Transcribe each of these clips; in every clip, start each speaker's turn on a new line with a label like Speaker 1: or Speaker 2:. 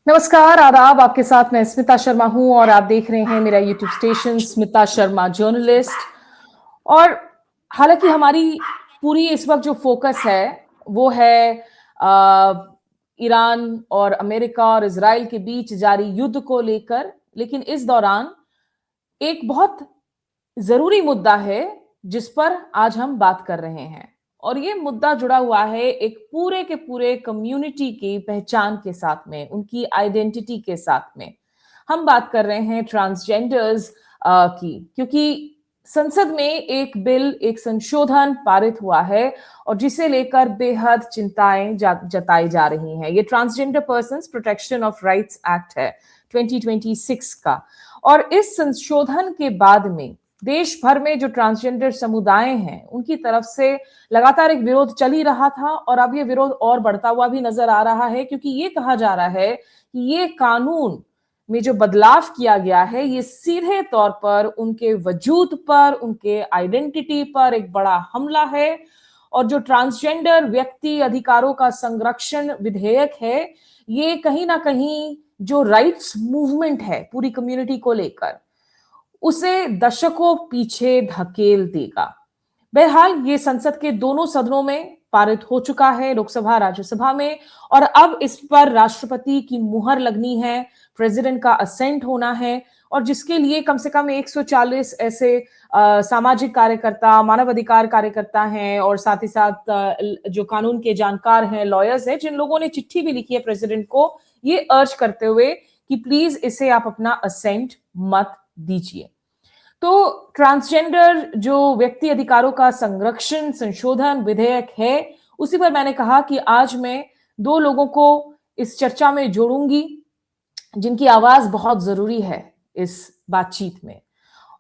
Speaker 1: नमस्कार, आदाब। आपके साथ मैं स्मिता शर्मा हूं और आप देख रहे हैं मेरा YouTube station Smita Sharma journalist. और हालांकि हमारी पूरी इस वक्त जो फोकस है वो है आ, ईरान और अमेरिका और इजराइल के बीच जारी युद्ध को लेकर, लेकिन इस दौरान एक बहुत जरूरी मुद्दा है जिस पर आज हम बात कर रहे हैं। और ये मुद्दा जुड़ा हुआ है एक पूरे के पूरे कम्युनिटी की पहचान के साथ में, उनकी आइडेंटिटी के साथ में। हम बात कर रहे हैं ट्रांसजेंडर्स की, क्योंकि संसद में एक बिल, एक संशोधन पारित हुआ है और जिसे लेकर बेहद चिंताएं जताई जा रही हैं। ये transgender persons protection of rights act है 2026 का। और इस संशोधन के बाद में देश भर में जो ट्रांसजेंडर समुदाय हैं उनकी तरफ से लगातार एक विरोध चल ही रहा था और अब ये विरोध और बढ़ता हुआ भी नजर आ रहा है, क्योंकि ये कहा जा रहा है कि ये कानून में जो बदलाव किया गया है ये सीधे तौर पर उनके वजूद पर, उनके आइडेंटिटी पर एक बड़ा हमला है। और जो ट्रांसजेंडर व्यक्ति अधिकारों का संरक्षण विधेयक है, ये कहीं ना कहीं जो राइट्स मूवमेंट है पूरी कम्युनिटी को लेकर, उसे दशकों पीछे धकेल देगा। बहरहाल ये संसद के दोनों सदनों में पारित हो चुका है, लोकसभा राज्यसभा में, और अब इस पर राष्ट्रपति की मुहर लगनी है, प्रेसिडेंट का असेंट होना है, और जिसके लिए कम से कम 140 ऐसे सामाजिक कार्यकर्ता, मानवाधिकार कार्यकर्ता हैं और साथ ही साथ जो कानून के जानकार हैं, लॉयर्स हैं, जिन लोगों ने चिट्ठी भी लिखी है प्रेसिडेंट को ये अर्ज करते हुए कि प्लीज इसे आप अपना असेंट मत दीजिए। तो ट्रांसजेंडर जो व्यक्ति अधिकारों का संरक्षण संशोधन विधेयक है, उसी पर मैंने कहा कि आज मैं दो लोगों को इस चर्चा में जोड़ूंगी जिनकी आवाज बहुत जरूरी है इस बातचीत में।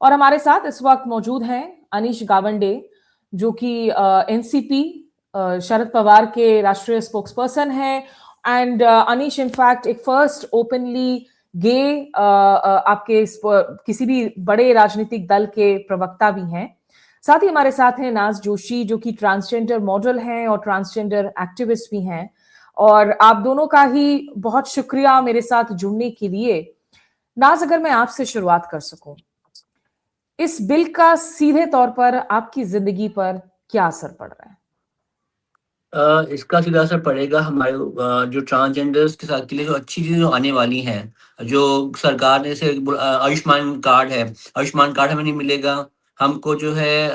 Speaker 1: और हमारे साथ इस वक्त मौजूद हैं अनीश गावंडे, जो कि एनसीपी शरद पवार के राष्ट्रीय स्पोक्सपर्सन हैं। एंड अनीश इनफैक्ट एक फर्स्ट ओपनली गे आपके किसी भी बड़े राजनीतिक दल के प्रवक्ता भी हैं। साथ ही हमारे साथ हैं नाज जोशी, जो कि ट्रांसजेंडर मॉडल हैं और ट्रांसजेंडर एक्टिविस्ट भी हैं। और आप दोनों का ही बहुत शुक्रिया मेरे साथ जुड़ने के लिए। नाज, अगर मैं आपसे शुरुआत कर सकूं, इस बिल का सीधे तौर पर आपकी जिंदगी पर क्या असर पड़ रहा है?
Speaker 2: इसका सीधा असर पड़ेगा हमारे जो ट्रांसजेंडर्स के साथ के लिए जो अच्छी चीज़ें जो आने वाली हैं, जो सरकार ने जैसे आयुष्मान कार्ड है, आयुष्मान कार्ड हमें नहीं मिलेगा। हमको जो है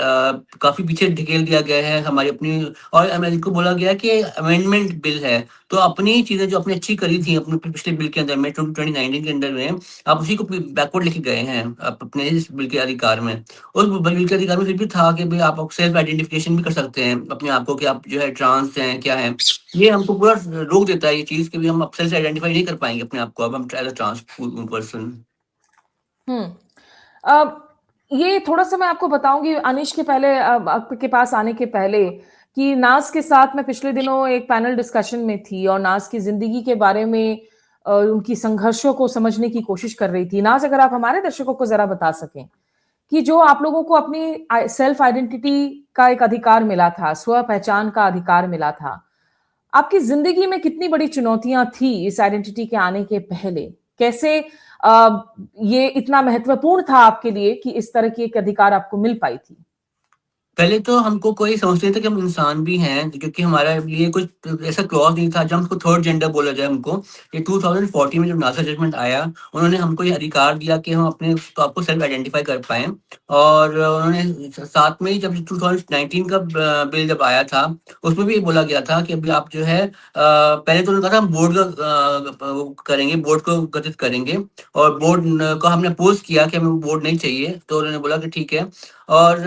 Speaker 2: काफ़ी पीछे ढकेल दिया गया है हमारी अपनी, और अमेरिका को बोला गया है कि अमेंडमेंट बिल है, तो अपनी चीज़ें जो आपने अच्छी करी थी अपने पिछले बिल के अंदर में 2019 के अंदर में, आप उसी को बैकवर्ड लेके गए हैं आप अपने इस बिल के अधिकार में। उस बिल के अधिकार में फिर भी था कि भाई आप सेल्फ आइडेंटिफिकेशन भी कर सकते हैं अपने आप को कि आप जो है ट्रांस हैं क्या हैं। ये हमको पूरा रोक देता है ये चीज़ कि भी हम अब सेल्फ आइडेंटिफाई नहीं कर पाएंगे अपने आप को, अब हम एज अ ट्रांस पर्सन।
Speaker 1: अब ये थोड़ा सा मैं आपको बताऊंगी अनिश के पहले, आपके पास आने के पहले, कि नाज के साथ मैं पिछले दिनों एक पैनल डिस्कशन में थी और नाज की जिंदगी के बारे में उनकी संघर्षों को समझने की कोशिश कर रही थी। नाज, अगर आप हमारे दर्शकों को जरा बता सकें कि जो आप लोगों को अपनी सेल्फ आइडेंटिटी का एक अधिकार मिला था, स्व पहचान का अधिकार मिला था, आपकी जिंदगी में कितनी बड़ी चुनौतियां थी इस आइडेंटिटी के आने के पहले? कैसे ये इतना महत्वपूर्ण था आपके लिए कि इस तरह की एक अधिकार आपको मिल पाई थी?
Speaker 2: पहले तो हमको कोई समझते नहीं था कि हम इंसान भी हैं, क्योंकि हमारे लिए कुछ ऐसा क्लॉज नहीं था जब हमको थर्ड जेंडर बोला जाए हमको। ये 2014 में जब नासा जजमेंट आया, उन्होंने हमको ये अधिकार दिया कि हम अपने तो आपको सेल्फ आइडेंटिफाई कर पाएँ। और उन्होंने साथ में ही जब 2019 का बिल जब आया था, उसमें भी ये बोला गया था कि अभी आप जो है पहले तो उन्होंने कहा था हम बोर्ड का वो करेंगे, बोर्ड को गठित करेंगे, और बोर्ड को हमने अपोज़ किया कि हमें बोर्ड नहीं चाहिए, तो उन्होंने बोला कि ठीक है। और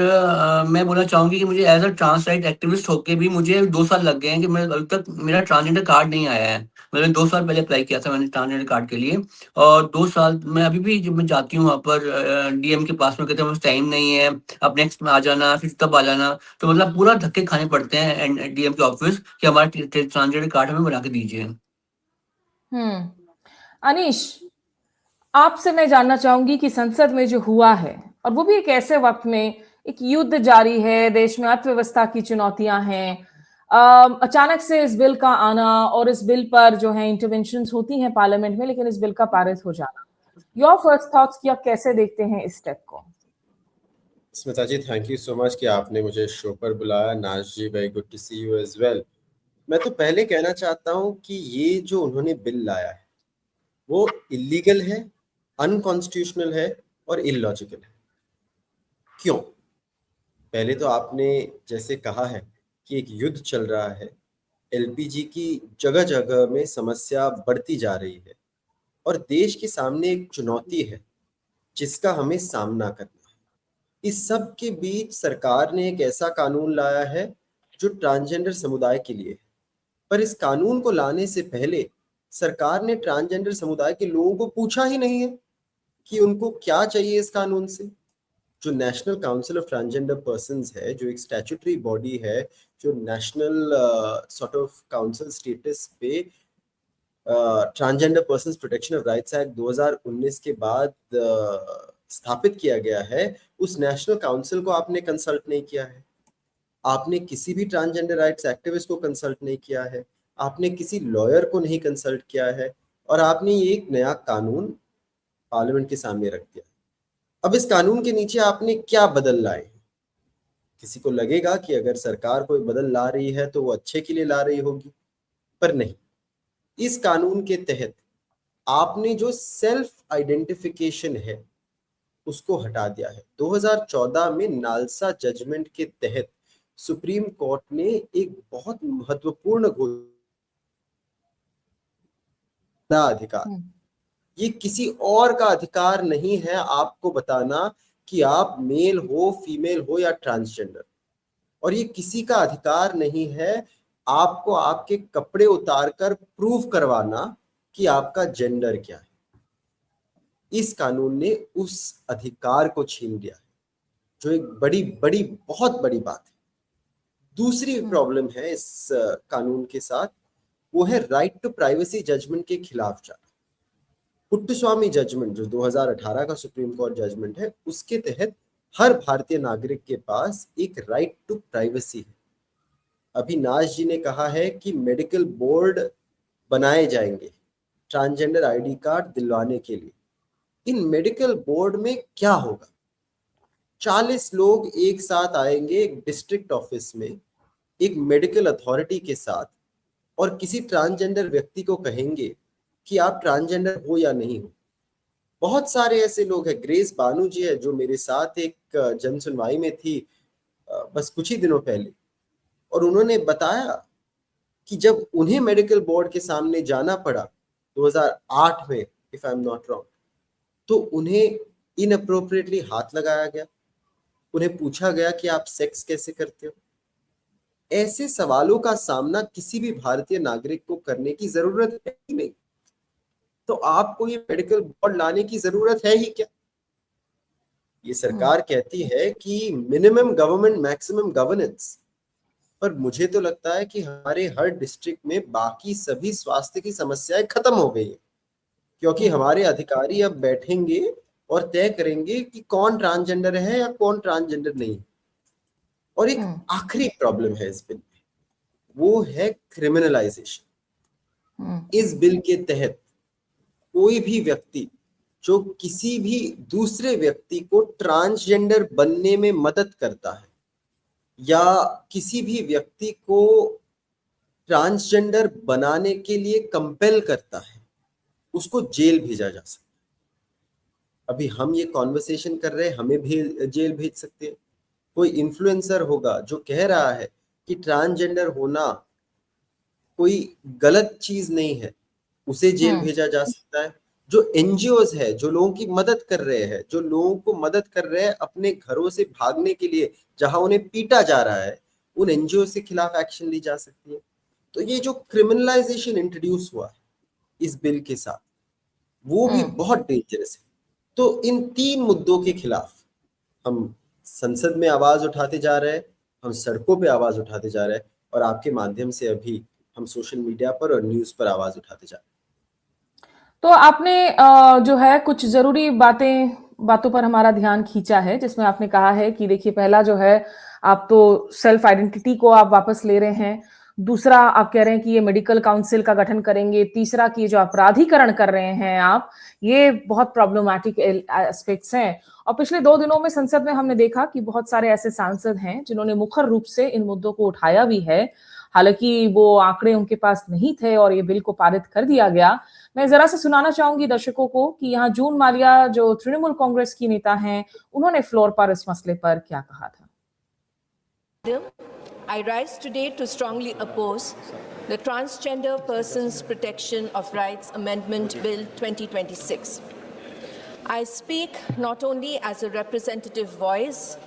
Speaker 2: मैं बोलना चाहूँगी कि मुझे as a trans right activist होके भी मुझे 2 साल लग गए हैं कि मैं अभी तक मेरा ट्रांसजेंडर कार्ड नहीं आया है। मैंने 2 साल पहले अप्लाई किया था मैंने ट्रांसजेंडर कार्ड के लिए, और 2 साल मैं अभी भी जब मैं जाती हूँ वहाँ पर डीएम के पास में, कहते हैं टाइम नहीं है, अब नेक्स्ट में आ जाना, फिर तब आ जाना। तो मतलब पूरा धक्के खाने पड़ते हैं डीएम के ऑफिस कि हमारा ट्रांसजेंडर कार्ड हमें बना के दीजिए।
Speaker 1: अनीश, आपसे मैं जानना चाहूंगी कि संसद में जो हुआ है, और वो भी एक ऐसे वक्त में, एक युद्ध जारी है, देश में अर्थव्यवस्था की चुनौतियां हैं, अचानक से इस बिल का आना और इस बिल पर जो है इंटरवेंशंस होती हैं पार्लियामेंट में, लेकिन इस बिल का पारित हो जाना, योर फर्स्ट थॉट्स कि आप कैसे देखते हैं इस स्टेप को?
Speaker 3: Smita ji, thank you so much कि आपने मुझे शो पर बुलाया। Naaz ji, very good to see you as well. मैं तो पहले कहना चाहता हूं कि ये जो उन्होंने बिल लाया है वो इलीगल है, अनकॉन्स्टिट्यूशनल है और इलॉजिकल है। क्यों? पहले तो आपने जैसे कहा है कि एक युद्ध चल रहा है, एलपीजी की जगह जगह में समस्या बढ़ती जा रही है और देश के सामने एक चुनौती है जिसका हमें सामना करना है। इस सब के बीच सरकार ने एक ऐसा कानून लाया है जो ट्रांसजेंडर समुदाय के लिए है, पर इस कानून को लाने से पहले सरकार ने ट्रांसजेंडर समुदाय के लोगों को पूछा ही नहीं है कि उनको क्या चाहिए इस कानून से। जो national council of transgender persons है, जो एक स्टैट्यूटरी बॉडी है, जो national sort of council status पे transgender persons protection of rights act 2019 के बाद स्थापित किया गया है, उस नेशनल काउंसिल को आपने कंसल्ट नहीं किया है। आपने किसी भी ट्रांसजेंडर राइट्स एक्टिविस्ट को कंसल्ट नहीं किया है, आपने किसी लॉयर को नहीं कंसल्ट किया है और आपने ये एक नया कानून पार्लियामेंट के सामने रख दिया। अब इस कानून के नीचे आपने क्या बदल लाए हैं? किसी को लगेगा कि अगर सरकार कोई बदल ला रही है तो वो अच्छे के लिए ला रही होगी, पर नहीं। इस कानून के तहत आपने जो सेल्फ आइडेंटिफिकेशन है उसको हटा दिया है। 2014 में नालसा जजमेंट के तहत सुप्रीम कोर्ट ने एक बहुत महत्वपूर्ण अधिकार, ये किसी और का अधिकार नहीं है आपको बताना कि आप मेल हो, फीमेल हो या ट्रांसजेंडर, और ये किसी का अधिकार नहीं है आपको आपके कपड़े उतारकर प्रूव करवाना कि आपका जेंडर क्या है। इस कानून ने उस अधिकार को छीन लिया है, जो एक बड़ी बड़ी बहुत बड़ी बात है। दूसरी प्रॉब्लम है इस कानून के साथ, वो है राइट टू प्राइवेसी जजमेंट के खिलाफ जाना। पुट्टस्वामी जजमेंट जो 2018 का सुप्रीम कोर्ट जजमेंट है, उसके तहत हर भारतीय नागरिक के पास एक राइट टू प्राइवेसी है। अभी नाज जी ने कहा है कि मेडिकल बोर्ड बनाए जाएंगे ट्रांसजेंडर आईडी कार्ड दिलवाने के लिए। इन मेडिकल बोर्ड में क्या होगा? 40 लोग एक साथ आएंगे एक डिस्ट्रिक्ट ऑफिस में एक मेडिकल अथॉरिटी के साथ और किसी ट्रांसजेंडर व्यक्ति को कहेंगे कि आप ट्रांसजेंडर हो या नहीं हो। बहुत सारे ऐसे लोग हैं, ग्रेस बानू जी है जो मेरे साथ एक जन सुनवाई में थी बस कुछ ही दिनों पहले, और उन्होंने बताया कि जब उन्हें मेडिकल बोर्ड के सामने जाना पड़ा 2008 में, if I am not wrong, तो उन्हें इनअप्रोप्रिएटली हाथ लगाया गया, उन्हें पूछा गया कि आप सेक्स कैसे करते हो। ऐसे सवालों का सामना किसी भी भारतीय नागरिक को करने की जरूरत है ही नहीं, तो आपको ये मेडिकल बोर्ड लाने की जरूरत है ही क्या? ये सरकार कहती है कि मिनिमम गवर्नमेंट मैक्सिमम गवर्नेंस, पर मुझे तो लगता है कि हमारे हर डिस्ट्रिक्ट में बाकी सभी स्वास्थ्य की समस्याएं खत्म हो गई है, क्योंकि हमारे अधिकारी अब बैठेंगे और तय करेंगे कि कौन ट्रांसजेंडर है या कौन ट्रांसजेंडर नहीं। और एक आखिरी प्रॉब्लम है इस बिल में, वो है क्रिमिनलाइजेशन। इस बिल के तहत कोई भी व्यक्ति जो किसी भी दूसरे व्यक्ति को ट्रांसजेंडर बनने में मदद करता है या किसी भी व्यक्ति को ट्रांसजेंडर बनाने के लिए कंपेल करता है, उसको जेल भेजा जा सकता है। अभी हम ये कॉन्वर्सेशन कर रहे हैं, हमें भी जेल भेज सकते हैं। कोई इन्फ्लुएंसर होगा जो कह रहा है कि ट्रांसजेंडर होना कोई गलत चीज नहीं है, उसे जेल भेजा जा सकता है। जो एनजीओज है, जो लोगों की मदद कर रहे हैं, जो लोगों को मदद कर रहे हैं अपने घरों से भागने के लिए जहां उन्हें पीटा जा रहा है, उन एनजीओ के खिलाफ एक्शन ली जा सकती है। तो ये जो क्रिमिनलाइजेशन इंट्रोड्यूस हुआ है इस बिल के साथ, वो भी बहुत डेंजरस है। तो इन तीन मुद्दों के खिलाफ हम संसद में आवाज उठाते जा रहे हैं, हम सड़कों पे आवाज उठाते जा रहे हैं, और आपके माध्यम से अभी हम सोशल मीडिया पर और न्यूज पर आवाज उठाते जा रहे हैं।
Speaker 1: तो आपने जो है कुछ जरूरी बातों पर हमारा ध्यान खींचा है, जिसमें आपने कहा है कि देखिए, पहला जो है, आप तो सेल्फ आइडेंटिटी को आप वापस ले रहे हैं, दूसरा आप कह रहे हैं कि ये मेडिकल काउंसिल का गठन करेंगे, तीसरा कि ये जो अपराधीकरण कर रहे हैं आप, ये बहुत प्रॉब्लमैटिक एस्पेक्ट्स हैं। और पिछले 2 दिनों में संसद में हमने देखा कि बहुत सारे ऐसे सांसद हैं जिन्होंने मुखर रूप से इन मुद्दों को उठाया भी है। हालांकि वो आंकड़े उनके पास नहीं थे और ये बिल को पारित कर दिया गया। मैं जरा से सुनाना चाहूंगी दर्शकों को कि यहाँ जून माल्या जो तृणमूल कांग्रेस की नेता हैं, उन्होंने फ्लोर पर इस मसले पर क्या कहा था।
Speaker 4: I rise today to strongly oppose the Transgender Persons Protection of Rights Amendment Bill 2026. I speak not only as a representative voice,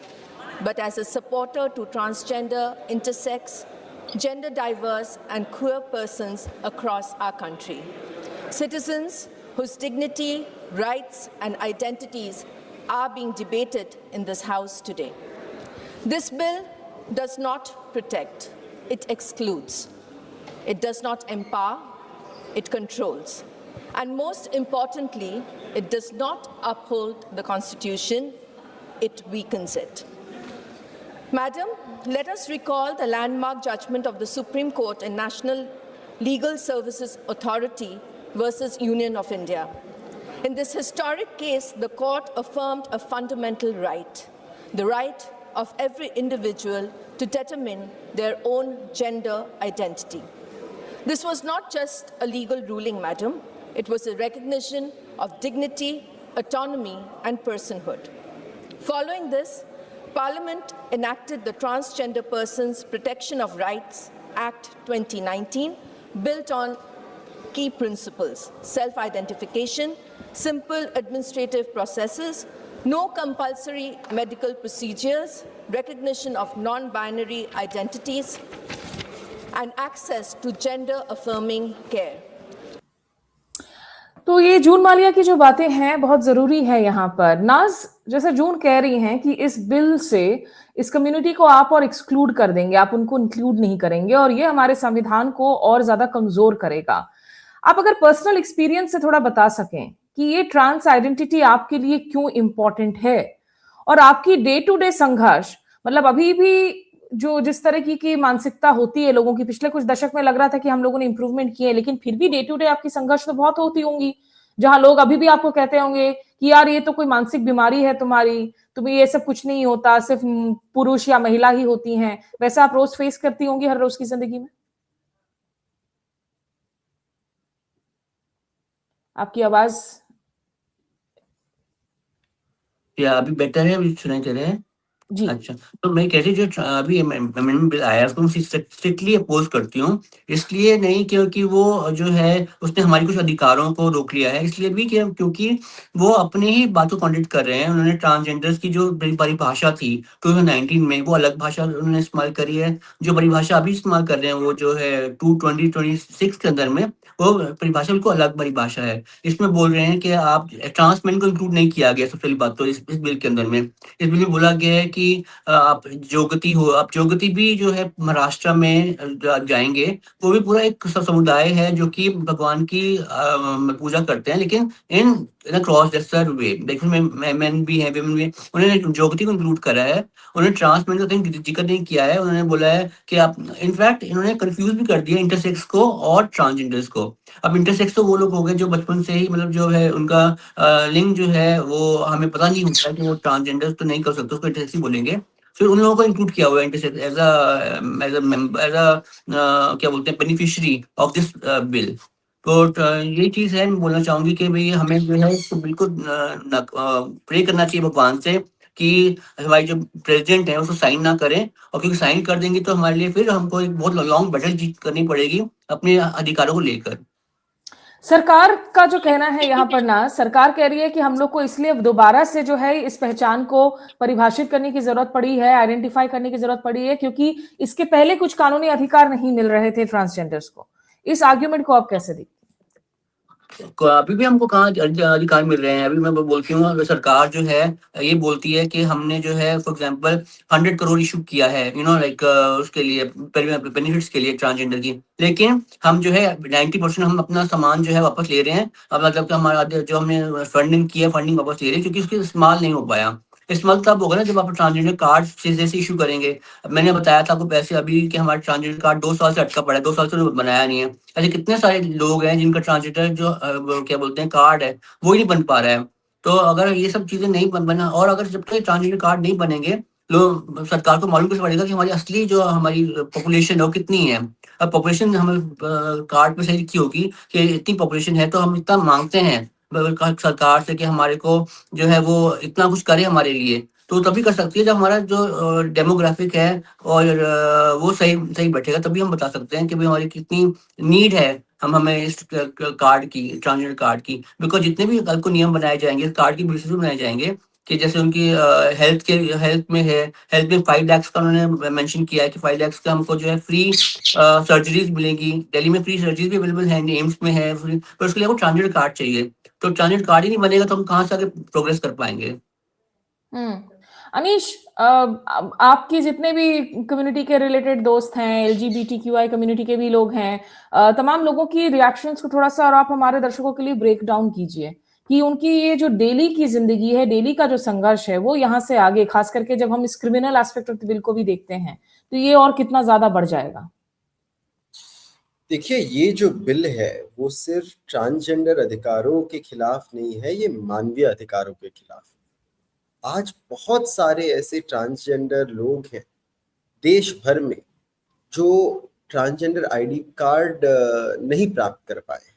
Speaker 4: but as a supporter to transgender, intersex, gender diverse and queer persons across our country. Citizens whose dignity, rights and identities are being debated in this House today. This bill does not protect, it excludes. It does not empower, it controls. And most importantly, it does not uphold the Constitution, it weakens it. Madam, let us recall the landmark judgment of the Supreme Court in National Legal Services Authority versus Union of India. In this historic case, the court affirmed a fundamental right, the right of every individual to determine their own gender identity. This was not just a legal ruling, madam. It was a recognition of dignity, autonomy, and personhood. Following this, Parliament enacted the Transgender Persons Protection of Rights Act 2019, built on key principles: self-identification, simple administrative processes, no compulsory medical procedures, recognition of non-binary identities, and access to gender-affirming care.
Speaker 1: तो ये जून माल्या की जो बातें हैं बहुत जरूरी है यहाँ पर। नाज, जैसे जून कह रही हैं कि इस बिल से इस कम्युनिटी को आप और एक्सक्लूड कर देंगे, आप उनको इंक्लूड नहीं करेंगे और ये हमारे संविधान को और ज्यादा कमजोर करेगा। आप अगर पर्सनल एक्सपीरियंस से थोड़ा बता सकें कि ये ट्रांस आइडेंटिटी आपके लिए क्यों इंपॉर्टेंट है और आपकी डे टू डे संघर्ष, मतलब अभी भी जो जिस तरह की मानसिकता होती है लोगों की, पिछले कुछ दशक में लग रहा था कि हम लोगों ने इंप्रूवमेंट किए, लेकिन फिर भी डे टू डे आपकी संघर्ष तो बहुत होती होंगी, जहां लोग अभी भी आपको कहते होंगे कि यार ये तो कोई मानसिक बीमारी है तुम्हारी, तुम्हें ये सब कुछ नहीं होता, सिर्फ पुरुष या महिला ही होती हैं। वैसा आप रोज फेस करती होंगी हर रोज की जिंदगी में। आपकी आवाज
Speaker 2: या अभी बेटर है, अभी सुनाई दे रहे हैं
Speaker 1: जी।
Speaker 2: अच्छा, तो मैं कैसे जो अभी अमेंडमेंट बिल आया उसको स्ट्रिक्टली अपोज करती हूँ। इसलिए नहीं क्योंकि वो जो है उसने हमारी कुछ अधिकारों को रोक लिया है, इसलिए भी क्योंकि वो अपने ही बातों कॉन्ट्रैक्ट कर रहे हैं। उन्होंने ट्रांसजेंडर्स की जो परिभाषा थी 2019 में, वो अलग भाषा उन्होंने इस्तेमाल करी है। जो परिभाषा अभी इस्तेमाल कर रहे हैं वो जो है 2026 के अंदर में, वो परिभाषा बिल्कुल अलग परिभाषा है। इसमें बोल रहे हैं कि आप ट्रांसमेन को इंक्लूड नहीं किया गया। सबसे पहली बात तो इस बिल के अंदर में, इस बिल में बोला गया है कि आप जोगती हो, आप जोगती भी जो है महाराष्ट्र में जाएंगे, वो भी पूरा एक समुदाय है जो कि भगवान की पूजा करते हैं, लेकिन इन क्रॉस ड्रेसर वे। देखिए मेन भी है, विमेन भी है, उन्होंने जोगती को इंक्लूड करा है। उन्होंने ट्रांसमेन का कहीं जिक्र नहीं किया है। उन्होंने बोला है कि आप, इनफैक्ट इन्होंने कंफ्यूज भी कर दिया इंटरसेक्स को और ट्रांसजेंडर्स को। अब इंटरसेक्स तो वो लोग हो गए जो बचपन से ही मतलब जो है उनका लिंग जो है वो हमें पता नहीं होता कि वो ट्रांसजेंडर्स तो नहीं कर सकते, उसको इंटरसेक्स ही बोलेंगे। फिर उन लोगों को इंक्लूड किया हुआ है इंटरसेक्स एज अ क्या बोलते हैं बेनिफिशियरी ऑफ दिस बिल। तो ये चीज है, मैं बोलना चाहूंगी कि भाई हमें जो है इसको बिल्कुल प्रे करना चाहिए भगवान से कि हमारी जो प्रेसिडेंट है उसको साइन ना करें, और क्योंकि साइन कर देंगे तो हमारे लिए फिर हमको एक बहुत लॉन्ग बैटल जीत करनी पड़ेगी अपने अधिकारों को लेकर।
Speaker 1: सरकार का जो कहना है यहाँ पर ना, सरकार कह रही है कि हम लोग को इसलिए दोबारा से जो है इस पहचान को परिभाषित करने की जरूरत पड़ी है, आइडेंटिफाई करने की जरूरत पड़ी है, क्योंकि इसके पहले कुछ कानूनी अधिकार नहीं मिल रहे थे ट्रांसजेंडर्स को। इस आर्ग्यूमेंट को आप कैसे देखते हैं?
Speaker 2: अभी भी हमको कहाँ अधिकार मिल रहे हैं? अभी मैं बोलती हूँ, अगर सरकार जो है ये बोलती है कि हमने जो है फॉर एग्जांपल 100 करोड़ इशू किया है, यू नो लाइक उसके लिए बेनिफिट्स के लिए ट्रांसजेंडर की, लेकिन हम जो है 90% हम अपना सामान जो है वापस ले रहे हैं। अब मतलब कि हमारा जो हमने फंडिंग किया, फंडिंग वापस ले रहे हैं क्योंकि उसकी इस्तेमाल नहीं हो पाया। इस्तेमाल तब होगा ना जब आप ट्रांसजेंडर कार्ड जैसे इशू करेंगे। अब मैंने बताया था आपको वैसे अभी कि हमारा ट्रांसजेंडर कार्ड 2 साल से अटका पड़ा है, 2 साल से उन्होंने बनाया नहीं है। ऐसे कितने सारे लोग हैं जिनका ट्रांसजेंडर जो क्या बोलते हैं कार्ड है, वो ही नहीं बन पा रहा है। तो अगर ये सब चीज़ें नहीं बना और अगर जब तक ट्रांसजेंडर कार्ड नहीं बनेंगे, लोग सरकार को मालूम कैसे पड़ेगा कि हमारी असली जो हमारी पॉपुलेशन है वो कितनी है। अब पॉपुलेशन हमें कार्ड पे सही लिखी होगी कि इतनी पॉपुलेशन है, तो हम इतना माँगते हैं सरकार से कि हमारे को जो है वो इतना कुछ करे हमारे लिए, तो तभी कर सकती है जब हमारा जो डेमोग्राफिक है और वो सही सही बैठेगा, तभी हम बता सकते हैं कि भाई हमारी कितनी नीड है। हमें इस कार्ड की, ट्रांसजेंडर कार्ड की, बिकॉज़ जितने भी कल को नियम बनाए जाएँगे, इस कार्ड की बेसिस पे बनाए जाएँगे कि जैसे उनकी हेल्थ में 5 लाख का उन्होंने मेंशन किया है कि 5 लाख का हमको जो है फ्री सर्जरीज़ मिलेंगी। दिल्ली में फ्री सर्जरीज़ भी अवेलेबल है, एम्स में है फ्री, पर उसके लिए आपको ट्रांसजेंडर कार्ड चाहिए। तो ट्रांसजेंडर कार्ड ही नहीं बनेगा तो हम कहाँ से आगे प्रोग्रेस कर पाएँगे?
Speaker 1: अनीश, आपकी जितने भी कम्युनिटी के रिलेटेड दोस्त हैं, LGBTQI कम्युनिटी के भी लोग हैं, तमाम लोगों की रिएक्शंस को थोड़ा सा और आप हमारे दर्शकों के लिए ब्रेक डाउन कीजिए कि उनकी ये जो डेली की जिंदगी है, डेली का जो संघर्ष है, वो यहाँ से आगे, खास करके जब हम इस criminal aspect of the bill को भी देखते हैं, तो ये और कितना ज्यादा बढ़ जाएगा।
Speaker 3: देखिए, ये जो बिल है वो सिर्फ ट्रांसजेंडर अधिकारों के खिलाफ नहीं है, ये मानवीय अधिकारों के खिलाफ है। आज बहुत सारे ऐसे ट्रांसजेंडर लोग हैं देश भर में जो ट्रांसजेंडर आईडी कार्ड नहीं प्राप्त कर पाए।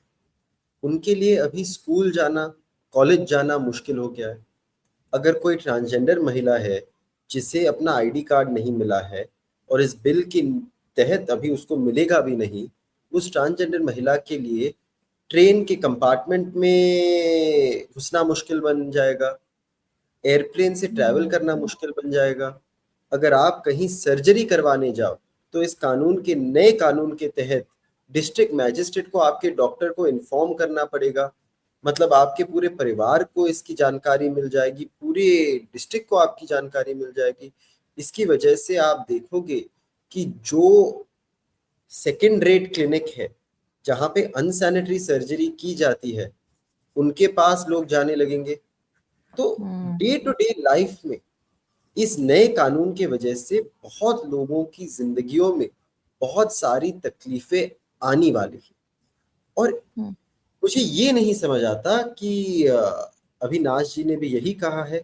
Speaker 3: उनके लिए अभी स्कूल जाना, कॉलेज जाना मुश्किल हो गया है। अगर कोई ट्रांसजेंडर महिला है जिसे अपना आईडी कार्ड नहीं मिला है और इस बिल के तहत अभी उसको मिलेगा भी नहीं, उस ट्रांसजेंडर महिला के लिए ट्रेन के कंपार्टमेंट में घुसना मुश्किल बन जाएगा, एयरप्लेन से ट्रैवल करना मुश्किल बन जाएगा। अगर आप कहीं सर्जरी करवाने जाओ तो इस कानून के नए कानून के तहत डिस्ट्रिक्ट मैजिस्ट्रेट को आपके डॉक्टर को इन्फॉर्म करना पड़ेगा। मतलब आपके पूरे परिवार को इसकी जानकारी मिल जाएगी, पूरे डिस्ट्रिक्ट को आपकी जानकारी मिल जाएगी। इसकी वजह से आप देखोगे कि जो सेकेंड रेट क्लिनिक है जहाँ पे अनसैनिटरी सर्जरी की जाती है, उनके पास लोग जाने लगेंगे। तो डे टू डे लाइफ में इस नए कानून के वजह से बहुत लोगों की जिंदगियों में बहुत सारी तकलीफें आने वाली हैं। और मुझे ये नहीं समझ आता कि अविनाश जी ने भी यही कहा है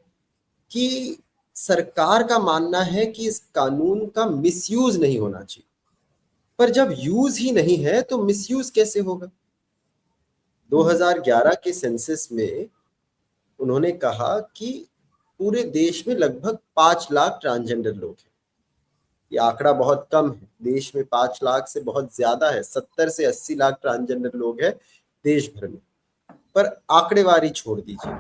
Speaker 3: कि सरकार का मानना है कि इस कानून का मिसयूज नहीं होना चाहिए, पर जब यूज ही नहीं है तो मिसयूज कैसे होगा। 2011 के सेंसस में उन्होंने कहा कि पूरे देश में लगभग 5 लाख ट्रांसजेंडर लोग हैं। ये आंकड़ा बहुत कम है, देश में 5 लाख से बहुत ज्यादा है, 70 से 80 लाख ट्रांसजेंडर लोग हैं देश भर में। पर आंकड़ेवारी छोड़ दीजिए,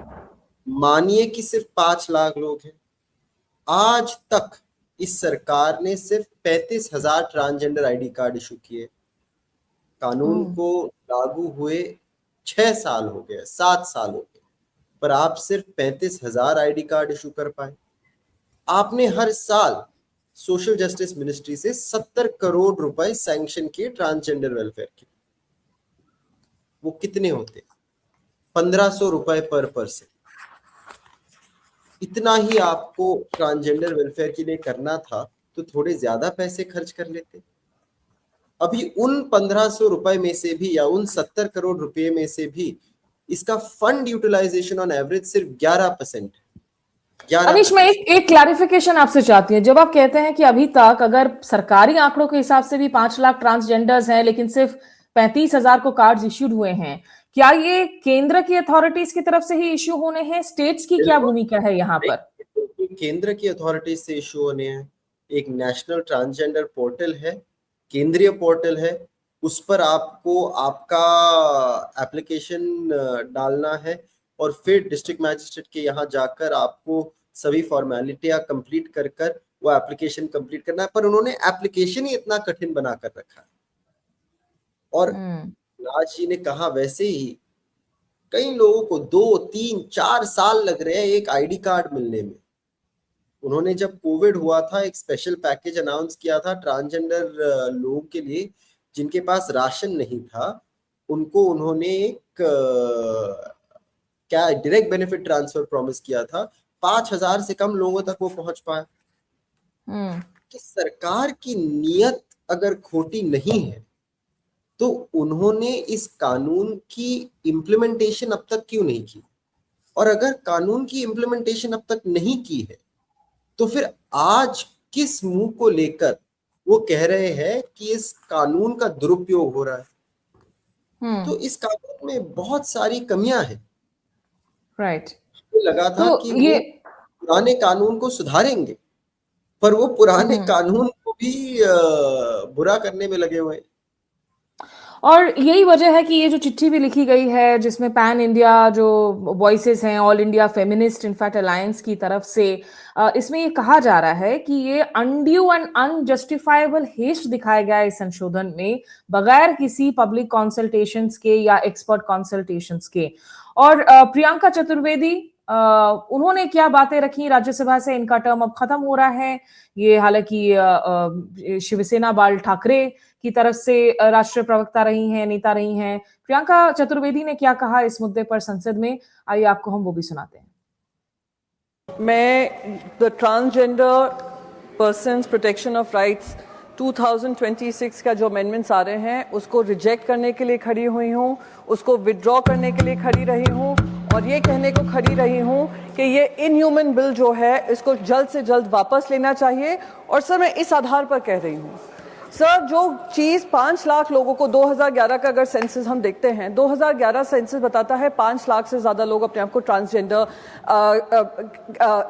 Speaker 3: मानिए कि सिर्फ 5 लाख लोग हैं। आज तक इस सरकार ने सिर्फ 35,000 ट्रांसजेंडर आईडी कार्ड इशू किए। कानून को लागू हुए 6 साल हो गए, 7 साल हो गए, पर आप सिर्फ 35,000 आईडी कार्ड इशू कर पाए। आपने हर साल सोशल जस्टिस मिनिस्ट्री से 70 करोड़ रुपए सैंक्शन किए ट्रांसजेंडर वेलफेयर के। वो कितने होते? 1500 रुपए पर पर्सन। इतना ही आपको ट्रांसजेंडर वेलफेयर के लिए करना था तो थोड़े ज्यादा पैसे खर्च कर लेते। अभी उन 1500 रुपए में से भी या उन 70 करोड़ रुपए में से भी इसका फंड यूटिलाइजेशन ऑन एवरेज सिर्फ 11% है।
Speaker 1: अनीश, मैं एक क्लैरिफिकेशन आपसे चाहती हूँ। जब आप कहते हैं कि अभी तक अगर सरकारी आंकड़ों के हिसाब से भी 5 लाख ट्रांसजेंडर्स हैं लेकिन सिर्फ 35,000 को कार्ड्स इश्यूड हुए हैं, क्या ये केंद्र की अथॉरिटीज की तरफ से ही इश्यू होने हैं? स्टेट्स की क्या भूमिका है यहाँ पर?
Speaker 3: केंद्र की अथॉरिटीज से इश्यू होने हैं। एक नेशनल ट्रांसजेंडर पोर्टल है, केंद्रीय पोर्टल है, उस पर आपको आपका एप्लीकेशन डालना है और फिर डिस्ट्रिक्ट मैजिस्ट्रेट के यहाँ जाकर आपको सभी फॉर्मेलिटियां कंप्लीट कर कर वो एप्लीकेशन कंप्लीट करना है। पर उन्होंने एप्लीकेशन ही इतना कठिन बना कर रखा है। और राज जी ने कहा वैसे ही कई लोगों को 2, 3, 4 साल लग रहे हैं एक आईडी कार्ड मिलने में। उन्होंने जब कोविड हुआ था एक स्पेशल पैकेज अनाउंस किया था ट्रांसजेंडर लोगों के लिए जिनके पास राशन नहीं था, उनको उन्होंने एक क्या डायरेक्ट बेनिफिट ट्रांसफर प्रॉमिस किया था 5,000 से कम लोगों तक वो पहुंच पाया। कि सरकार की नीयत अगर खोटी नहीं है तो उन्होंने इस कानून की इम्प्लीमेंटेशन अब तक क्यों नहीं की, और अगर कानून की इम्प्लीमेंटेशन अब तक नहीं की है तो फिर आज किस मुंह को लेकर वो कह रहे हैं कि इस कानून का दुरुपयोग हो रहा है। तो इस कानून में बहुत सारी कमियां हैं।
Speaker 1: राइट।
Speaker 3: मुझे लगा था
Speaker 1: तो
Speaker 3: कि
Speaker 1: ये
Speaker 3: वो पुराने कानून को सुधारेंगे, पर वो पुराने कानून को भी बुरा करने में लगे हुए हैं।
Speaker 1: और यही वजह है कि ये जो चिट्ठी भी लिखी गई है जिसमें पैन इंडिया जो वॉइसेस हैं, all India feminist in fact alliance की तरफ से इसमें ये कहा जा रहा है कि ये अनड्यू एंड अनजस्टिफाइबल हेस्ट दिखाया गया है इस संशोधन में बगैर किसी पब्लिक कंसल्टेशंस के या एक्सपर्ट कंसल्टेशंस के। और प्रियंका चतुर्वेदी उन्होंने क्या बातें रखी राज्यसभा से, इनका टर्म अब खत्म हो रहा है। ये हालांकि शिवसेना बाल ठाकरे की तरफ से राष्ट्रीय प्रवक्ता रही हैं, नेता रही हैं। प्रियंका चतुर्वेदी ने क्या कहा इस मुद्दे पर संसद में, आइए आपको हम वो भी सुनाते हैं।
Speaker 5: मैं the transgender persons protection of rights 2026 का जो अमेंडमेंट्स आ रहे हैं उसको रिजेक्ट करने के लिए खड़ी हुई हूँ, उसको विड्रॉ करने के लिए खड़ी रही हूँ और ये कहने को खड़ी रही हूँ कि ये इनह्यूमन बिल जो है इसको जल्द से जल्द वापस लेना चाहिए। और सर मैं इस आधार पर कह रही हूँ सर, जो चीज़ 5 लाख लोगों को 2011 का अगर सेंसस हम देखते हैं, 2011 सेंसस बताता है 5 लाख से ज़्यादा लोग अपने आप को ट्रांसजेंडर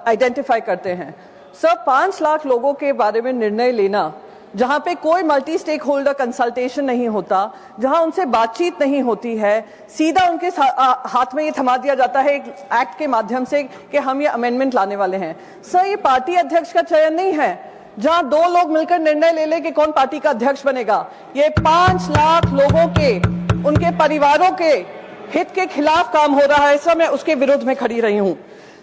Speaker 5: आइडेंटिफाई करते हैं। सर 5 लाख लोगों के बारे में निर्णय लेना जहाँ पे कोई मल्टी स्टेक होल्डर कंसल्टेशन नहीं होता, जहाँ उनसे बातचीत नहीं होती है, सीधा उनके हाथ में ये थमा दिया जाता है एक एक्ट के माध्यम से कि हम ये अमेंडमेंट लाने वाले हैं। सर ये पार्टी अध्यक्ष का चयन नहीं है जहां 2 लोग मिलकर निर्णय ले ले कि कौन पार्टी का अध्यक्ष बनेगा। ये 5 लाख लोगों के, उनके परिवारों के हित के खिलाफ काम हो रहा है। सर मैं उसके विरुद्ध में खड़ी रही हूं।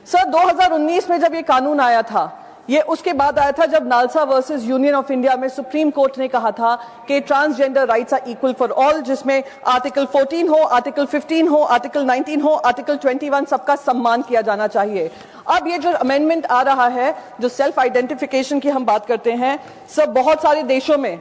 Speaker 5: सर 2019 में जब ये कानून आया था, ये उसके बाद आया था जब NALSA versus union of India में सुप्रीम कोर्ट ने कहा था कि transgender rights are equal for all, जिसमें आर्टिकल 14 हो, आर्टिकल 15 हो, आर्टिकल 19 हो, आर्टिकल 21 सबका सम्मान किया जाना चाहिए। अब ये जो अमेंडमेंट आ रहा है, जो सेल्फ आइडेंटिफिकेशन की हम बात करते हैं, सब बहुत सारे देशों में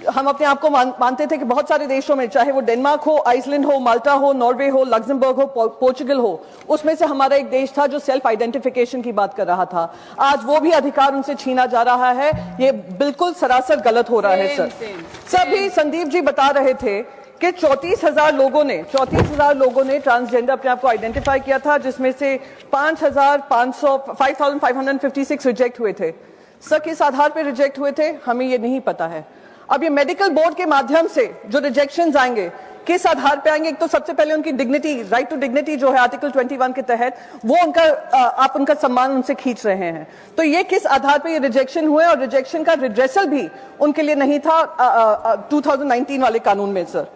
Speaker 5: हम अपने आप को मानते थे कि बहुत सारे देशों में, चाहे वो डेनमार्क हो, आइसलैंड हो, माल्टा हो, नॉर्वे हो, लग्जमबर्ग हो, पोर्चुगल हो, उसमें से हमारा एक देश था जो सेल्फ आइडेंटिफिकेशन की बात कर रहा था। आज वो भी अधिकार उनसे छीना जा रहा है। ये बिल्कुल सरासर गलत हो रहा है। सर भी संदीप जी बता रहे थे कि 34,000 लोगों ने ट्रांसजेंडर अपने आप को आइडेंटिफाई किया था, जिसमें से 5,556 रिजेक्ट हुए थे। सर किस आधार पर रिजेक्ट हुए थे हमें ये नहीं पता है। अब ये मेडिकल बोर्ड के माध्यम से जो रिजेक्शंस आएंगे किस आधार पे आएंगे? एक तो सबसे पहले उनकी डिग्निटी, राइट टू डिग्निटी जो है आर्टिकल 21 के तहत, वो उनका आप उनका सम्मान उनसे खींच रहे हैं। तो ये किस आधार पे ये रिजेक्शन हुए, और रिजेक्शन का रिड्रेसल भी उनके लिए नहीं था 2019 वाले कानून में। सर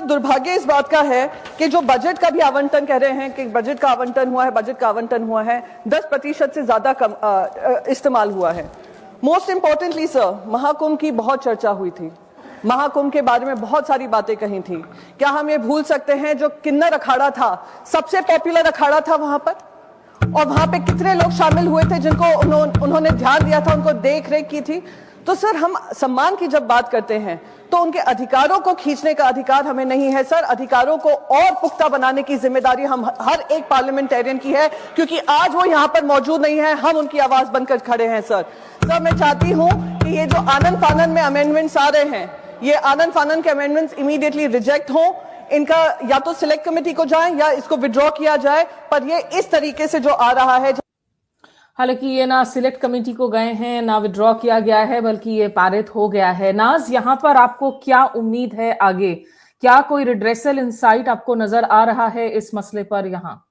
Speaker 5: दुर्भाग्य इस बात का है कि जो बजट का भी आवंटन कह रहे हैं कि बजट का आवंटन हुआ है 10% से ज्यादा इस्तेमाल हुआ है। मोस्ट इंपॉर्टेंटली सर, महाकुंभ की बहुत चर्चा हुई थी, महाकुंभ के बारे में बहुत सारी बातें कही थी। क्या हम ये भूल सकते हैं जो किन्नर अखाड़ा था, सबसे पॉपुलर अखाड़ा था वहां पर, और वहां पे कितने लोग शामिल हुए थे जिनको उन्होंने ध्यान दिया था, उनको देख रेख की थी। तो सर हम सम्मान की जब बात करते हैं तो उनके अधिकारों को खींचने का अधिकार हमें नहीं है। सर अधिकारों को और पुख्ता बनाने की जिम्मेदारी हम हर एक पार्लियामेंटेरियन की है, क्योंकि आज वो यहाँ पर मौजूद नहीं है, हम उनकी आवाज बनकर खड़े हैं। सर मैं चाहती हूँ कि ये जो आनन फानन में अमेंडमेंट्स आ रहे हैं, ये आनन फानन के अमेंडमेंट्स इमीडिएटली रिजेक्ट हों, इनका या तो सिलेक्ट कमेटी को जाए या इसको विड्रॉ किया जाए। पर ये इस तरीके से जो आ रहा है,
Speaker 1: हालांकि ये ना सिलेक्ट कमेटी को गए हैं ना विड्रॉ किया गया है, बल्कि ये पारित हो गया है। नाज, यहाँ पर आपको क्या उम्मीद है आगे? क्या कोई रिड्रेसल इंसाइट आपको नजर आ रहा है इस मसले पर? यहाँ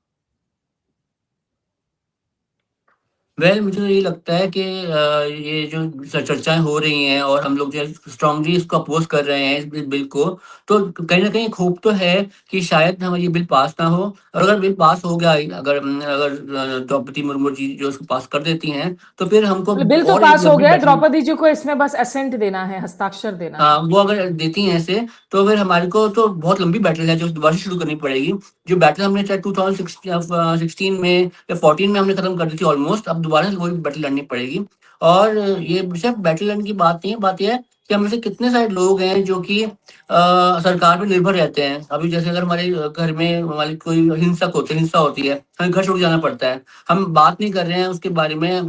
Speaker 2: वेल मुझे तो ये लगता है कि ये जो चर्चाएँ हो रही हैं और हम लोग जो है स्ट्रांगली इसको अपोज़ कर रहे हैं इस बिल को, तो कहीं न कहीं एक होप तो है कि शायद हमारा ये बिल पास ना हो, और अगर बिल पास हो गया, अगर द्रौपदी मुर्मू जी जो इसको पास कर देती हैं, तो फिर हमको
Speaker 1: मतलब बिल तो
Speaker 2: और एक
Speaker 1: पास हो
Speaker 2: लंबी
Speaker 1: गया है,
Speaker 2: बैटल
Speaker 1: द्रौपदी जी को इसमें बस असेंट देना है, हस्ताक्षर देना है।
Speaker 2: वो अगर देती हैं ऐसे, तो फिर हमारे को तो बहुत लंबी बैटल है जो दोबारा से शुरू करनी पड़ेगी। जो बैटल हमने चाहे 2016 में या 14 में हमने खत्म कर दी थी ऑलमोस्ट, अब दोबारा से वही बैटल लड़नी पड़ेगी। और ये सिर्फ बैटल लड़ने की बात नहीं है, बात ये है कि हम में से कितने सारे लोग हैं जो कि सरकार पे निर्भर रहते हैं। अभी जैसे अगर हमारे घर में हमारी कोई हिंसा होती है, हमें घर छोड़ जाना पड़ता है। हम बात नहीं कर रहे हैं उसके बारे में,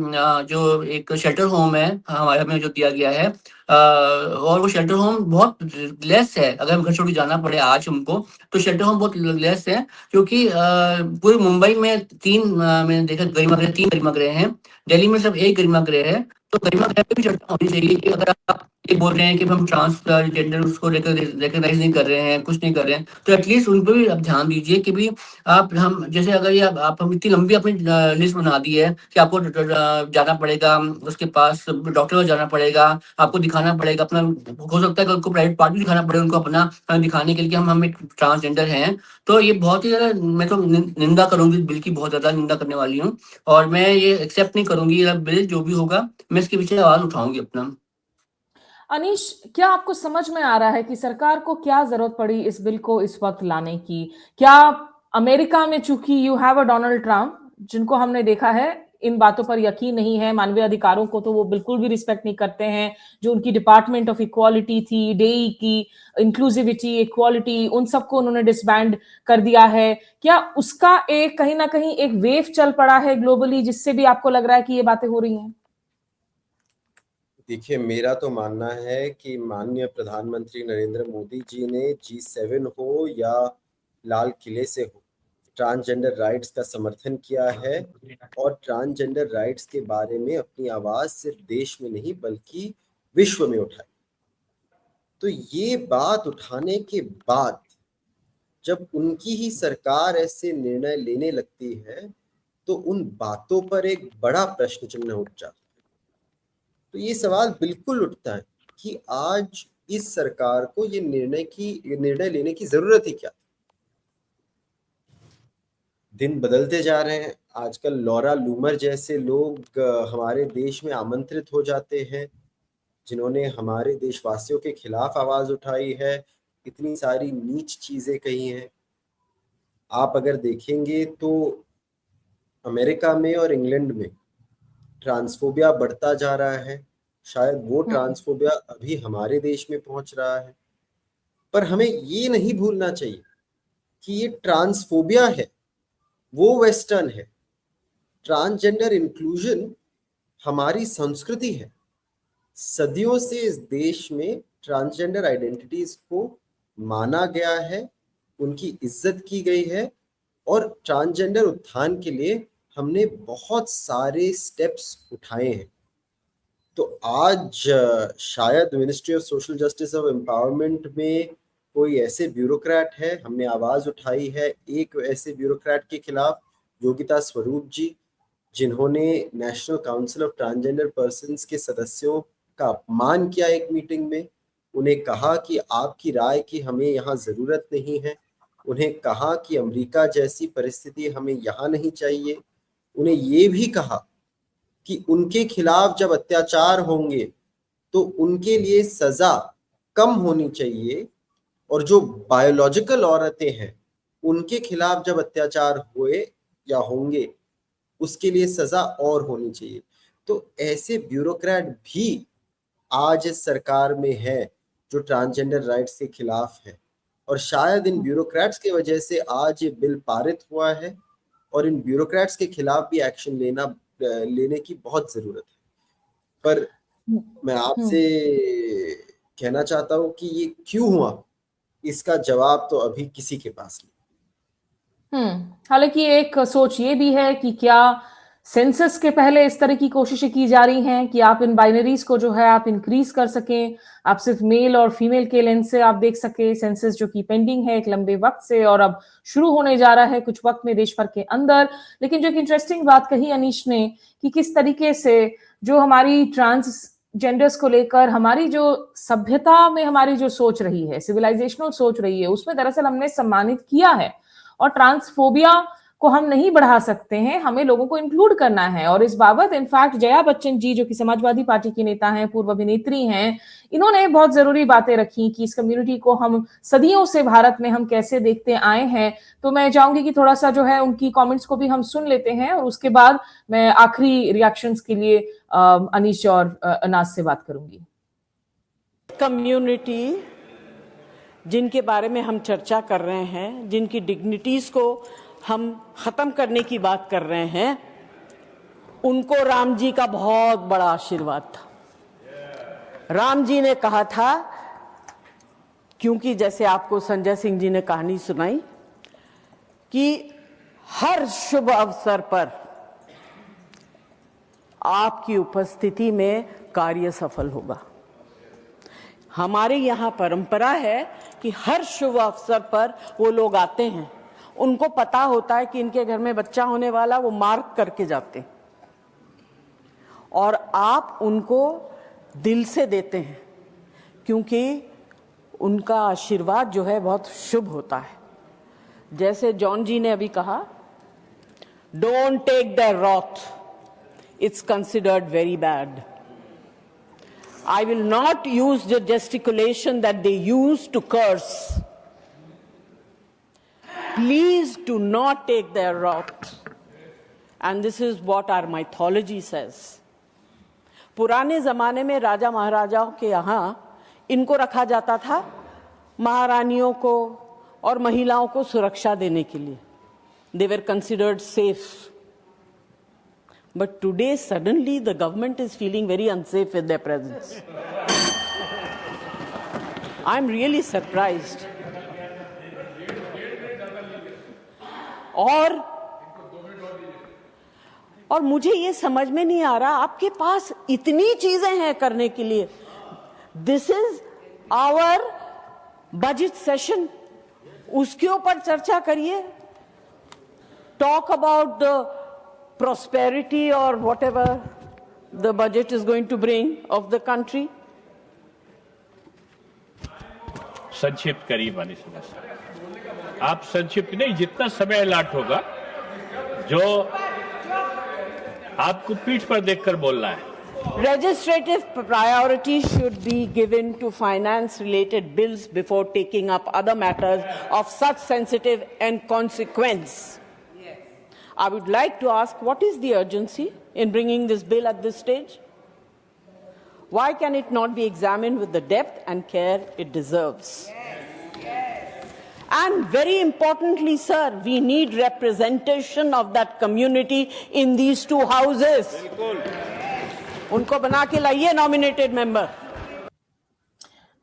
Speaker 2: जो एक शेल्टर होम है हमारे हमें जो दिया गया है, और वो शेल्टर होम बहुत लेस है। अगर हम घर छोड़ के जाना पड़े आज हमको, तो शेल्टर होम बहुत लेस है, क्योंकि पूरे मुंबई में मैंने देखा गरिमागृह 3 गरिमागृह हैं, दिल्ली में सिर्फ 1 गरिमागृह है। तो गरिमागृह पे भी चर्चा होनी चाहिए कि अगर आप ये बोल रहे हैं कि हम ट्रांसजेंडर उसको रिकॉग्नाइज नहीं कर रहे हैं, कुछ नहीं कर रहे हैं, तो एटलीस्ट उन पे भी आप ध्यान दीजिए कि भी आप हम जैसे अगर ये आप हम इतनी लंबी अपनी लिस्ट बना दी है कि आपको जाना पड़ेगा उसके पास, डॉक्टर को जाना पड़ेगा, आपको दिखाना पड़ेगा अपना, हो सकता है कि उनको प्राइवेट पार्ट भी दिखाना पड़े उनको अपना, दिखाने के लिए कि हम एक ट्रांसजेंडर हैं। तो ये बहुत ही ज़्यादा, मैं तो निंदा करूँगी बिल की, बहुत ज़्यादा निंदा करने वाली हूँ, और मैं ये एक्सेप्ट नहीं करूँगी। ये बिल जो भी होगा, मैं इसके पीछे आवाज़ उठाऊँगी अपना।
Speaker 1: अनीश, क्या आपको समझ में आ रहा है कि सरकार को क्या जरूरत पड़ी इस बिल को इस वक्त लाने की? क्या अमेरिका में चूंकि you have a Donald Trump, जिनको हमने देखा है इन बातों पर यकीन नहीं है, मानवीय अधिकारों को तो वो बिल्कुल भी रिस्पेक्ट नहीं करते हैं, जो उनकी डिपार्टमेंट ऑफ इक्वालिटी थी, डेई की इंक्लूसिविटी, इक्वालिटी, उन सबको उन्होंने डिसबैंड कर दिया है। क्या उसका एक कहीं ना कहीं एक वेव चल पड़ा है ग्लोबली, जिससे भी आपको लग रहा है कि ये बातें हो रही हैं?
Speaker 3: देखिए, मेरा तो मानना है कि माननीय प्रधानमंत्री नरेंद्र मोदी जी ने G7 हो या लाल किले से हो, ट्रांसजेंडर राइट्स का समर्थन किया है, और ट्रांसजेंडर राइट्स के बारे में अपनी आवाज सिर्फ देश में नहीं बल्कि विश्व में उठाई। तो ये बात उठाने के बाद जब उनकी ही सरकार ऐसे निर्णय लेने लगती है, तो उन बातों पर एक बड़ा प्रश्न चिन्ह उठ जाता है। तो ये सवाल बिल्कुल उठता है कि आज इस सरकार को ये निर्णय लेने की जरूरत ही क्या? दिन बदलते जा रहे हैं। आजकल लॉरा लूमर जैसे लोग हमारे देश में आमंत्रित हो जाते हैं, जिन्होंने हमारे देशवासियों के खिलाफ आवाज उठाई है, इतनी सारी नीच चीजें कही हैं। आप अगर देखेंगे तो अमेरिका में और इंग्लैंड में ट्रांसफोबिया बढ़ता जा रहा है। शायद वो ट्रांसफोबिया अभी हमारे देश में पहुंच रहा है। पर हमें ये नहीं भूलना चाहिए कि ये ट्रांसफोबिया है, वो वेस्टर्न है। ट्रांसजेंडर इंक्लूजन हमारी संस्कृति है। सदियों से इस देश में ट्रांसजेंडर आइडेंटिटीज को माना गया है, उनकी इज्जत की गई है, और ट्रांसजेंडर उत्थान के लिए हमने बहुत सारे स्टेप्स उठाए हैं। तो आज शायद ministry of social justice of empowerment में कोई ऐसे ब्यूरोक्रेट है, हमने आवाज उठाई है एक ऐसे ब्यूरोक्रेट के खिलाफ, योगिता स्वरूप जी, जिन्होंने national council of transgender persons के सदस्यों का अपमान किया एक मीटिंग में। उन्हें कहा कि आपकी राय की हमें यहाँ जरूरत नहीं है। उन्हें कहा कि अमेरिका जैसी परिस्थिति हमें यहाँ नहीं चाहिए। उन्हें ये भी कहा कि उनके खिलाफ जब अत्याचार होंगे तो उनके लिए सजा कम होनी चाहिए, और जो बायोलॉजिकल औरतें हैं उनके खिलाफ जब अत्याचार हुए या होंगे उसके लिए सजा और होनी चाहिए। तो ऐसे ब्यूरोक्रेट भी आज इस सरकार में है जो ट्रांसजेंडर राइट्स के खिलाफ है, और शायद इन ब्यूरोक्रेट्स की वजह से आज ये बिल पारित हुआ है, और इन ब्यूरोक्रेट्स के खिलाफ भी एक्शन लेने की बहुत जरूरत है। पर मैं आपसे कहना चाहता हूं कि ये क्यों हुआ, इसका जवाब तो अभी किसी के पास नहीं।
Speaker 1: हालांकि एक सोच ये भी है कि क्या सेंसस के पहले इस तरह की कोशिशें की जा रही हैं कि आप इन बाइनरीज को जो है आप इंक्रीज कर सकें, आप सिर्फ मेल और फीमेल के लेंस से आप देख सके। सेंसस जो कि पेंडिंग है एक लंबे वक्त से और अब शुरू होने जा रहा है कुछ वक्त में देश भर के अंदर। लेकिन जो एक इंटरेस्टिंग बात कही अनीश ने कि किस तरीके से जो हमारी ट्रांसजेंडर्स को लेकर हमारी जो सभ्यता में हमारी जो सोच रही है, सिविलाइजेशनल सोच रही है, उसमें दरअसल हमने सम्मानित किया है और ट्रांसफोबिया को हम नहीं बढ़ा सकते हैं, हमें लोगों को इंक्लूड करना है। और इस बाबत इनफैक्ट जया बच्चन जी जो कि समाजवादी पार्टी की नेता हैं, पूर्व अभिनेत्री हैं, इन्होंने बहुत जरूरी बातें रखी कि इस कम्युनिटी को हम सदियों से भारत में हम कैसे देखते आए हैं। तो मैं चाहूंगी कि थोड़ा सा जो है उनकी कमेंट्स को भी हम सुन लेते हैं और उसके बाद मैं आखिरी रिएक्शंस के लिए अनीश और अनाज से बात करूंगी।
Speaker 6: कम्युनिटी जिनके बारे में हम चर्चा कर रहे हैं, जिनकी डिग्निटीज को हम खत्म करने की बात कर रहे हैं, उनको राम जी का बहुत बड़ा आशीर्वाद था। राम जी ने कहा था, क्योंकि जैसे आपको संजय सिंह जी ने कहानी सुनाई कि हर शुभ अवसर पर आपकी उपस्थिति में कार्य सफल होगा। हमारे यहाँ परंपरा है कि हर शुभ अवसर पर वो लोग आते हैं, उनको पता होता है कि इनके घर में बच्चा होने वाला, वो मार्क करके जाते हैं और आप उनको दिल से देते हैं क्योंकि उनका आशीर्वाद जो है बहुत शुभ होता है। जैसे जॉन जी ने अभी कहा, don't take the wrath, it's considered very bad. I will not use the gesticulation that they use to curse. Please do not take their wrath. And this is what our mythology says. पुराने जमाने में राजा महाराजाओं के यहाँ इनको रखा जाता था महारानियों को और महिलाओं को सुरक्षा देने के लिए। They were considered safe. But today, suddenly, the government is feeling very unsafe with their presence. I'm really surprised. और मुझे ये समझ में नहीं आ रहा, आपके पास इतनी चीजें हैं करने के लिए। This is our budget session. उसके ऊपर चर्चा करिए. Talk about the prosperity or whatever the budget is going to bring of the country.
Speaker 7: संक्षिप्त करिए माननीय सदस्य, आप संक्षिप्त नहीं, जितना समय अलाट होगा, जो आपको पीठ पर देखकर बोलना है।
Speaker 6: Legislative priority should be given to finance related bills before taking up other matters of such sensitive and consequence. I would like to ask, what is the urgency in bringing this bill at this stage? Why can it not be examined with the depth and care it deserves? And very importantly, sir, we need representation of that community in these two houses. उनको बना के लाइए nominated member.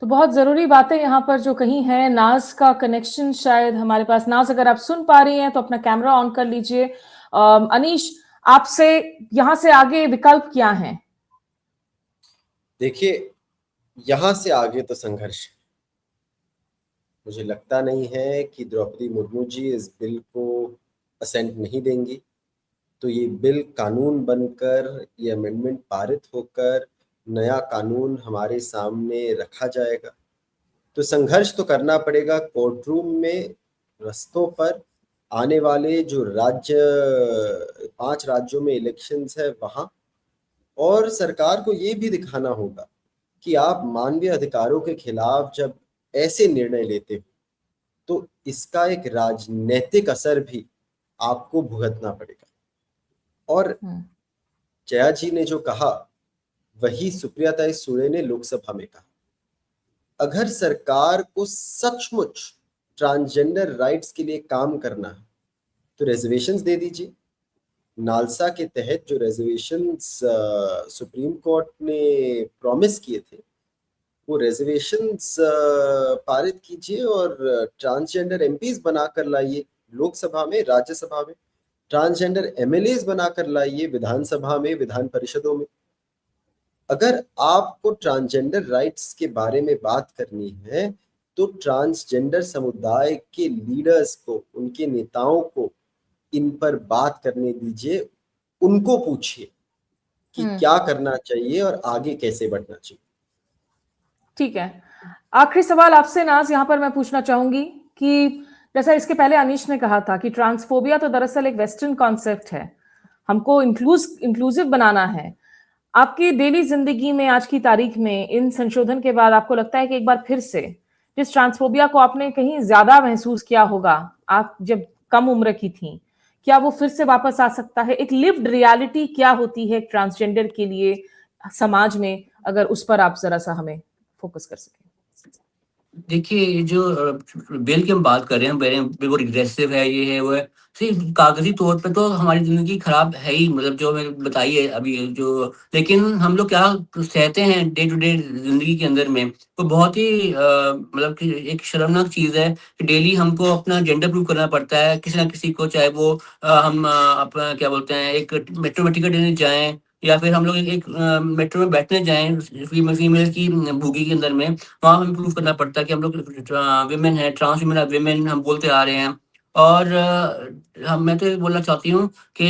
Speaker 1: तो बहुत जरूरी बातें यहाँ पर जो कही हैं। नाज का कनेक्शन शायद हमारे पास, नाज अगर आप सुन पा रही हैं तो अपना कैमरा ऑन कर लीजिए। अनीश, आपसे यहाँ से आगे विकल्प क्या हैं?
Speaker 3: देखिए, यहाँ से आगे तो संघर्ष। मुझे लगता नहीं है कि द्रौपदी मुर्मू जी इस बिल को असेंट नहीं देंगी, तो ये बिल कानून बनकर, ये अमेंडमेंट पारित होकर नया कानून हमारे सामने रखा जाएगा। तो संघर्ष तो करना पड़ेगा कोर्ट रूम में, रस्तों पर, आने वाले जो 5 राज्यों में इलेक्शंस है वहां, और सरकार को ये भी दिखाना होगा कि आप मानवीय अधिकारों के खिलाफ जब ऐसे निर्णय लेते हो तो इसका एक राजनीतिक असर भी आपको भुगतना पड़ेगा। और जया जी ने जो कहा वही सुप्रिया सुळे ने लोकसभा में कहा। अगर सरकार को सचमुच ट्रांसजेंडर राइट्स के लिए काम करना है तो रिजर्वेशंस दे दीजिए। नालसा के तहत जो रिजर्वेशंस सुप्रीम कोर्ट ने प्रॉमिस किए थे, वो रिजर्वेशंस पारित कीजिए और ट्रांसजेंडर एमपीज बनाकर लाइए लोकसभा में, राज्यसभा में। ट्रांसजेंडर एमएलएज बनाकर लाइए विधानसभा में, विधान परिषदों में। अगर आपको ट्रांसजेंडर राइट्स के बारे में बात करनी है तो ट्रांसजेंडर समुदाय के लीडर्स को, उनके नेताओं को इन पर बात करने दीजिए, उनको पूछिए कि क्या करना चाहिए और आगे कैसे बढ़ना चाहिए।
Speaker 1: ठीक है, आखिरी सवाल आपसे नाज यहाँ पर मैं पूछना चाहूंगी कि जैसा इसके पहले अनीश ने कहा था कि ट्रांसफोबिया तो दरअसल एक वेस्टर्न कॉन्सेप्ट है, हमको इंक्लूसिव बनाना है। आपकी डेली जिंदगी में आज की तारीख में इन संशोधन के बाद आपको लगता है कि एक बार फिर से जिस ट्रांसफोबिया को आपने कहीं ज्यादा महसूस किया होगा आप जब कम उम्र की थी, क्या वो फिर से वापस आ सकता है? एक लिव्ड रियलिटी क्या होती है ट्रांसजेंडर के लिए समाज में, अगर उस पर आप जरा सा हमें फोकस कर सकें।
Speaker 2: देखिए, ये जो बिल की हम बात कर रहे हैं, बिल्कुल रिग्रेसिव है, ये है, वो है। सिर्फ कागज़ी तौर पे तो हमारी ज़िंदगी खराब है ही, मतलब जो मैंने बताई है अभी जो, लेकिन हम लोग क्या सहते हैं डे टू डे ज़िंदगी के अंदर में, वो बहुत ही मतलब कि एक शर्मनाक चीज़ है कि डेली हमको अपना जेंडर प्रूव करना पड़ता है किसी ना किसी को, चाहे वो हम अपना क्या बोलते हैं, एक मेट्रो में टिकट लेने जाएँ या फिर हम लोग एक मेट्रो में बैठने जाएँ फीमेल की बोगी के अंदर में, वहाँ हमें प्रूव करना पड़ता है कि हम लोग विमेन है, ट्रांस विमेन है, विमेन हम बोलते आ रहे हैं। और मैं तो ये बोलना चाहती हूँ कि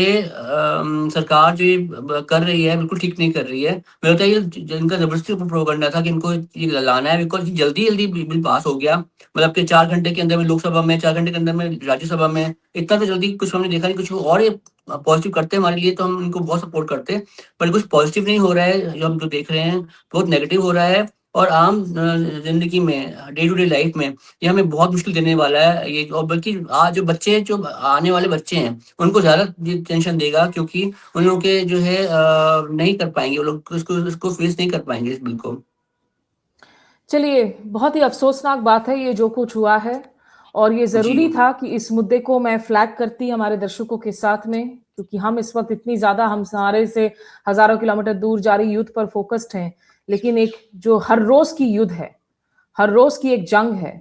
Speaker 2: सरकार जो ये कर रही है बिल्कुल ठीक नहीं कर रही है। मुझे लगता है ये इनका जबरदस्ती प्रोपेगेंडा था कि इनको ये लाना है, बिकॉज जल्दी जल्दी बिल पास हो गया, मतलब कि 4 घंटे के अंदर में लोकसभा में, 4 घंटे के अंदर में राज्यसभा में, इतना तो जल्दी कुछ हमने देखा नहीं। कुछ और ये पॉजिटिव करते हमारे लिए तो हम इनको बहुत सपोर्ट करते हैं, पर कुछ पॉजिटिव नहीं हो रहा है जो हम जो देख रहे हैं, बहुत नेगेटिव हो रहा है। और आम ज़िंदगी में, डे टू डे लाइफ में ये हमें बहुत मुश्किल देने वाला है ये, और बल्कि आज जो बच्चे, जो आने वाले बच्चे हैं, उनको ज़्यादा ये टेंशन देगा, क्योंकि उन लोगों के जो है नहीं कर पाएँगे, वो लोग इसको फेस नहीं कर पाएँगे इस बिल को।
Speaker 1: चलिए, बहुत ही अफसोसनाक बात है ये जो कुछ हुआ है, और ये
Speaker 2: जी।
Speaker 1: ज़रूरी था कि इस मुद्दे को मैं फ्लैग करती हमारे दर्शकों के साथ में, क्योंकि हम इस वक़्त इतनी ज़्यादा हम सारे से हज़ारों किलोमीटर दूर जारी युद्ध पर फ़ोकस्ड हैं। लेकिन एक जो हर रोज़ की युद्ध है, हर रोज़ की एक जंग है,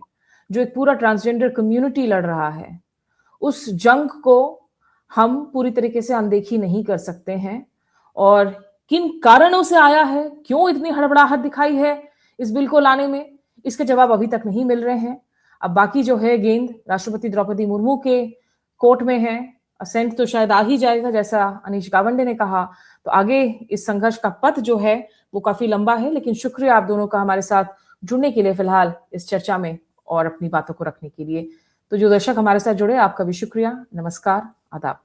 Speaker 1: जो एक पूरा ट्रांसजेंडर कम्युनिटी लड़ रहा है, उस जंग को हम पूरी तरीके से अनदेखी नहीं कर सकते हैं। और किन कारणों से आया है, क्यों इतनी हड़बड़ाहट दिखाई है इस बिल को लाने में, इसके जवाब अभी तक नहीं मिल रहे हैं। अब बाकी जो है गेंद राष्ट्रपति द्रौपदी मुर्मू के कोर्ट में है। असेंट तो शायद आ ही जाएगा, जैसा अनीश गावंडे ने कहा। तो आगे इस संघर्ष का पथ जो है वो काफी लंबा है। लेकिन शुक्रिया आप दोनों का हमारे साथ जुड़ने के लिए फिलहाल इस चर्चा में और अपनी बातों को रखने के लिए। तो जो दर्शक हमारे साथ जुड़े, आपका भी शुक्रिया। नमस्कार, आदाब।